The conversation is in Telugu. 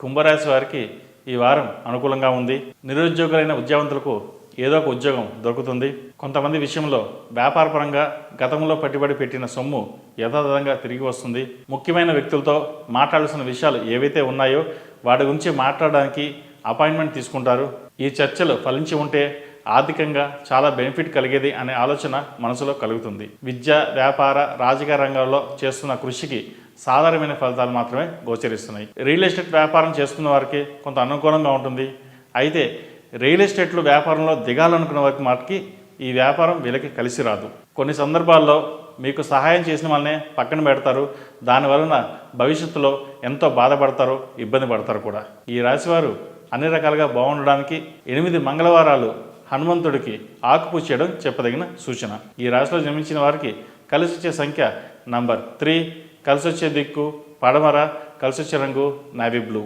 కుంభరాశి వారికి ఈ వారం అనుకూలంగా ఉంది. నిరుద్యోగులైన ఉద్యోగవంతులకు ఏదో ఒక ఉద్యోగం దొరుకుతుంది. కొంతమంది విషయంలో వ్యాపారపరంగా గతంలో పెట్టుబడి పెట్టిన సొమ్ము యథాతథంగా తిరిగి వస్తుంది. ముఖ్యమైన వ్యక్తులతో మాట్లాడాల్సిన విషయాలు ఏవైతే ఉన్నాయో వాటి గురించి మాట్లాడడానికి అపాయింట్మెంట్ తీసుకుంటారు. ఈ చర్చలు ఫలించి ఉంటే ఆర్థికంగా చాలా బెనిఫిట్ కలిగేది అనే ఆలోచన మనసులో కలుగుతుంది. విద్య, వ్యాపార, రాజకీయ రంగాల్లో చేస్తున్న కృషికి సాధారణమైన ఫలితాలు మాత్రమే గోచరిస్తున్నాయి. రియల్ ఎస్టేట్ వ్యాపారం చేస్తున్న వారికి కొంత అనుకూలంగా ఉంటుంది. అయితే రియల్ ఎస్టేట్లో వ్యాపారంలో దిగాలనుకున్న వారికి మాటికి ఈ వ్యాపారం వీళ్ళకి కలిసి రాదు. కొన్ని సందర్భాల్లో మీకు సహాయం చేసిన వాళ్ళనే పక్కన పెడతారు. దానివలన భవిష్యత్తులో ఎంతో బాధపడతారు, ఇబ్బంది పడతారు కూడా. ఈ రాశివారు అన్ని రకాలుగా బాగుండడానికి 8 మంగళవారాలు హనుమంతుడికి ఆకుపూజ చేయడం చెప్పదగిన సూచన. ఈ రాశిలో జన్మించిన వారికి కలిసి వచ్చే సంఖ్య నంబర్ 3, కలిసి వచ్చే దిక్కు పడమర, కలిసి వచ్చే రంగు నేవీ బ్లూ.